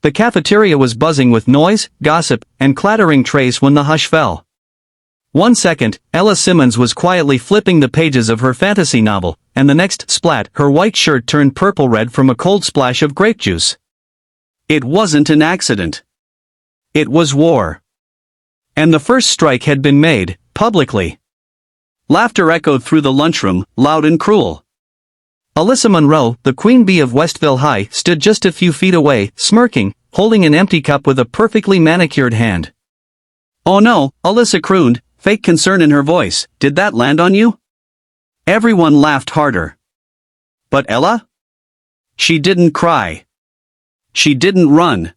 The cafeteria was buzzing with noise, gossip, and clattering trays when the hush fell. 1 second, Ella Simmons was quietly flipping the pages of her fantasy novel, and the next splat, her white shirt turned purple-red from a cold splash of grape juice. It wasn't an accident. It was war. And the first strike had been made, publicly. Laughter echoed through the lunchroom, loud and cruel. Alyssa Monroe, the queen bee of Westville High, stood just a few feet away, smirking, holding an empty cup with a perfectly manicured hand. "Oh no," Alyssa crooned, fake concern in her voice, "did that land on you?" Everyone laughed harder. But Ella? She didn't cry. She didn't run.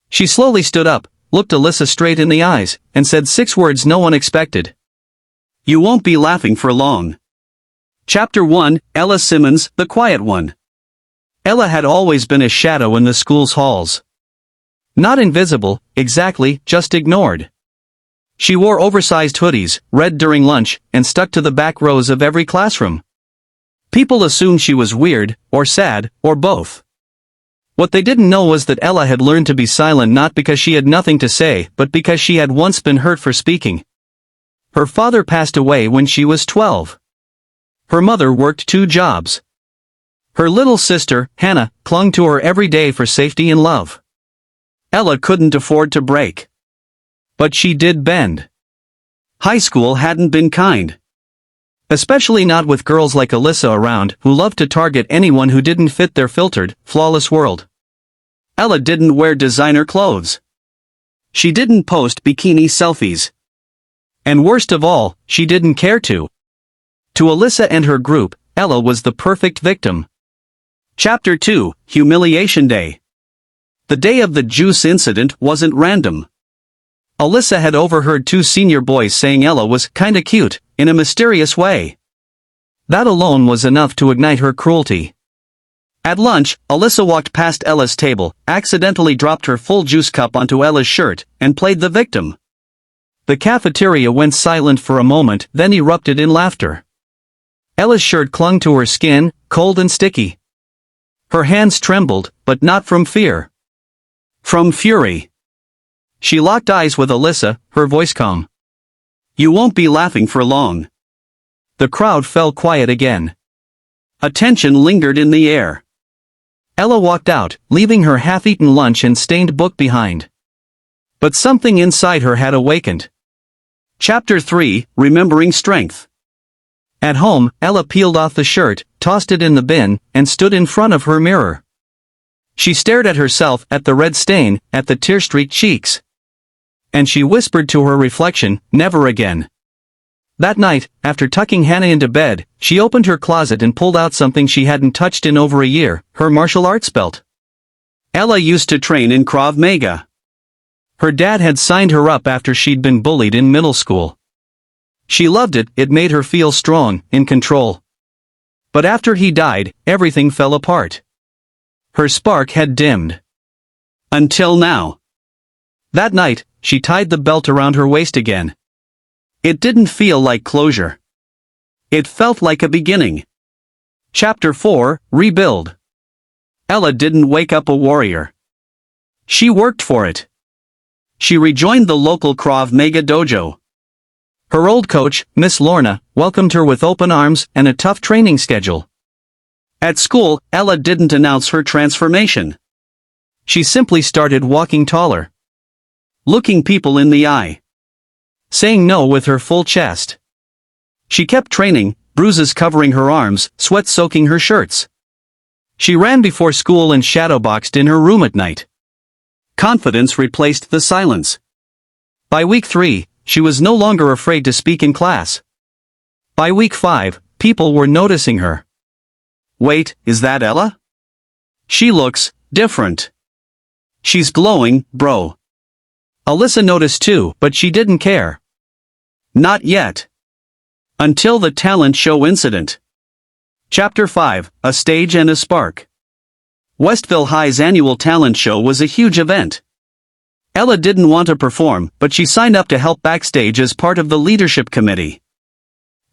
She slowly stood up, looked Alyssa straight in the eyes, and said 6 words no one expected. "You won't be laughing for long." Chapter 1, Ella Simmons, the Quiet One. Ella had always been a shadow in the school's halls. Not invisible, exactly, just ignored. She wore oversized hoodies, read during lunch, and stuck to the back rows of every classroom. People assumed she was weird, or sad, or both. What they didn't know was that Ella had learned to be silent not because she had nothing to say, but because she had once been hurt for speaking. Her father passed away when she was 12. Her mother worked 2 jobs. Her little sister, Hannah, clung to her every day for safety and love. Ella couldn't afford to break. But she did bend. High school hadn't been kind. Especially not with girls like Alyssa around, who loved to target anyone who didn't fit their filtered, flawless world. Ella didn't wear designer clothes. She didn't post bikini selfies. And worst of all, she didn't care to. To Alyssa and her group, Ella was the perfect victim. Chapter 2, Humiliation Day. The day of the juice incident wasn't random. Alyssa had overheard 2 senior boys saying Ella was kinda cute, in a mysterious way. That alone was enough to ignite her cruelty. At lunch, Alyssa walked past Ella's table, accidentally dropped her full juice cup onto Ella's shirt, and played the victim. The cafeteria went silent for a moment, then erupted in laughter. Ella's shirt clung to her skin, cold and sticky. Her hands trembled, but not from fear. From fury. She locked eyes with Alyssa, her voice calm. "You won't be laughing for long." The crowd fell quiet again. A tension lingered in the air. Ella walked out, leaving her half-eaten lunch and stained book behind. But something inside her had awakened. Chapter 3, Remembering Strength. At home, Ella peeled off the shirt, tossed it in the bin, and stood in front of her mirror. She stared at herself, at the red stain, at the tear-streaked cheeks. And she whispered to her reflection, "Never again." That night, after tucking Hannah into bed, she opened her closet and pulled out something she hadn't touched in over a year, her martial arts belt. Ella used to train in Krav Maga. Her dad had signed her up after she'd been bullied in middle school. She loved it, it made her feel strong, in control. But after he died, everything fell apart. Her spark had dimmed. Until now. That night, she tied the belt around her waist again. It didn't feel like closure. It felt like a beginning. Chapter 4, Rebuild. Ella didn't wake up a warrior. She worked for it. She rejoined the local Krav Maga dojo. Her old coach, Miss Lorna, welcomed her with open arms and a tough training schedule. At school, Ella didn't announce her transformation. She simply started walking taller. Looking people in the eye. Saying no with her full chest. She kept training, bruises covering her arms, sweat soaking her shirts. She ran before school and shadowboxed in her room at night. Confidence replaced the silence. By week 3, she was no longer afraid to speak in class. By week 5, people were noticing her. Wait, is that Ella? She looks different. She's glowing, bro. Alyssa noticed too, but she didn't care. Not yet. Until the talent show incident. Chapter 5, A Stage and a Spark. Westville High's annual talent show was a huge event. Ella didn't want to perform, but she signed up to help backstage as part of the leadership committee.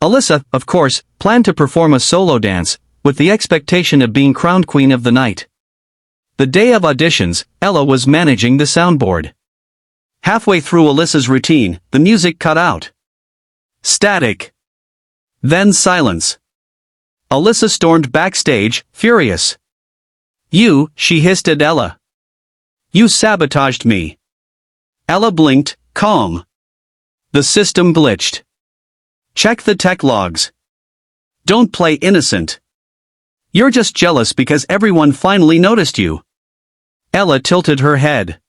Alyssa, of course, planned to perform a solo dance, with the expectation of being crowned queen of the night. The day of auditions, Ella was managing the soundboard. Halfway through Alyssa's routine, the music cut out. Static. Then silence. Alyssa stormed backstage, furious. "You," she hissed at Ella. "You sabotaged me." Ella blinked, calm. "The system glitched. Check the tech logs. Don't play innocent. You're just jealous because everyone finally noticed you." Ella tilted her head.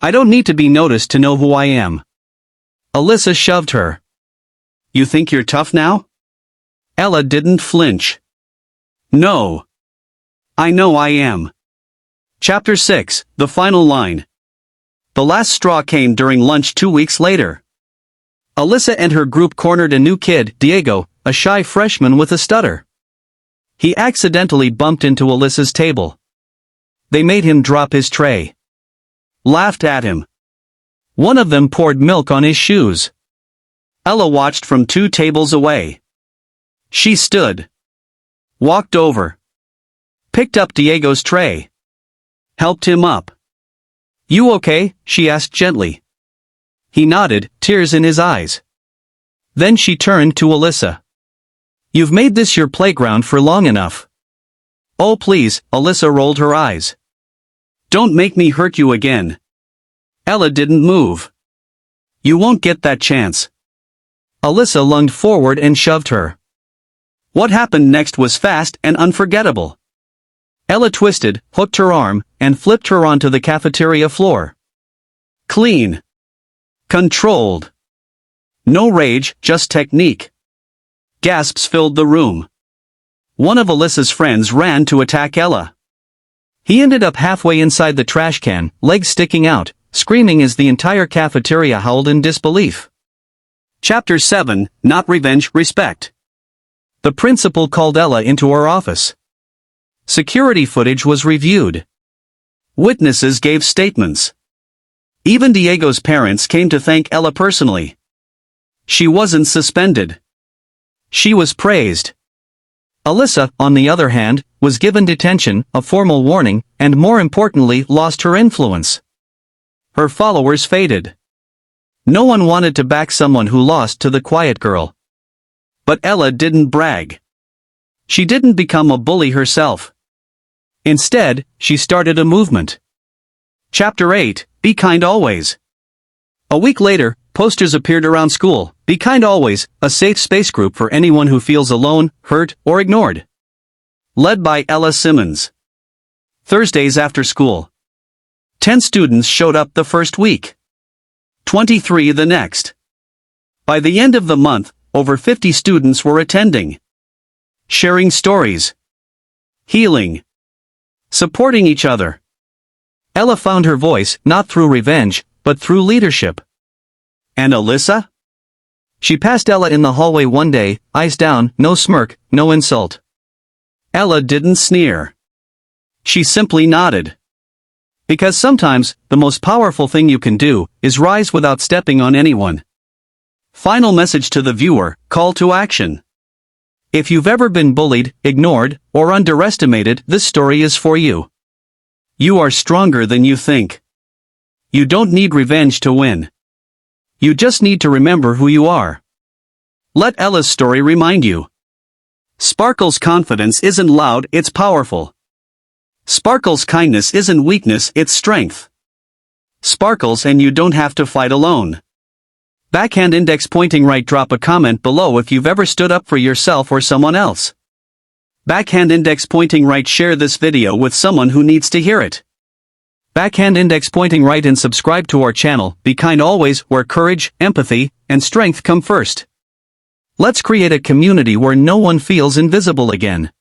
"I don't need to be noticed to know who I am." Alyssa shoved her. "You think you're tough now?" Ella didn't flinch. "No. I know I am." Chapter 6, the final line. The last straw came during lunch 2 weeks later. Alyssa and her group cornered a new kid, Diego, a shy freshman with a stutter. He accidentally bumped into Alyssa's table. They made him drop his tray. Laughed at him. One of them poured milk on his shoes. Ella watched from 2 tables away. She stood. Walked over. Picked up Diego's tray. Helped him up. "You okay?" she asked gently. He nodded, tears in his eyes. Then she turned to Alyssa. "You've made this your playground for long enough." "Oh please," Alyssa rolled her eyes. "Don't make me hurt you again." Ella didn't move. "You won't get that chance." Alyssa lunged forward and shoved her. What happened next was fast and unforgettable. Ella twisted, hooked her arm, and flipped her onto the cafeteria floor. Clean. Controlled. No rage, just technique. Gasps filled the room. One of Alyssa's friends ran to attack Ella. He ended up halfway inside the trash can, legs sticking out, screaming as the entire cafeteria howled in disbelief. Chapter 7, Not Revenge, Respect. The principal called Ella into her office. Security footage was reviewed. Witnesses gave statements. Even Diego's parents came to thank Ella personally. She wasn't suspended. She was praised. Alyssa, on the other hand, was given detention, a formal warning, and more importantly lost her influence. Her followers faded. No one wanted to back someone who lost to the quiet girl. But Ella didn't brag. She didn't become a bully herself. Instead, she started a movement. Chapter 8, Be Kind Always. A week later, posters appeared around school. Be Kind Always, a safe space group for anyone who feels alone, hurt, or ignored. Led by Ella Simmons. Thursdays after school. 10 students showed up the first week. 23 the next. By the end of the month, over 50 students were attending. Sharing stories. Healing. Supporting each other. Ella found her voice, not through revenge, but through leadership. And Alyssa? She passed Ella in the hallway one day, eyes down, no smirk, no insult. Ella didn't sneer. She simply nodded. Because sometimes, the most powerful thing you can do, is rise without stepping on anyone. Final message to the viewer, call to action. If you've ever been bullied, ignored, or underestimated, this story is for you. You are stronger than you think. You don't need revenge to win. You just need to remember who you are. Let Ella's story remind you. Sparkle's confidence isn't loud, it's powerful. Sparkle's kindness isn't weakness, it's strength. Sparkles and you don't have to fight alone. Backhand index pointing right. Drop a comment below if you've ever stood up for yourself or someone else. Backhand index pointing right. Share this video with someone who needs to hear it. Backhand index pointing right and subscribe to our channel, Be Kind Always, where courage, empathy, and strength come first. Let's create a community where no one feels invisible again.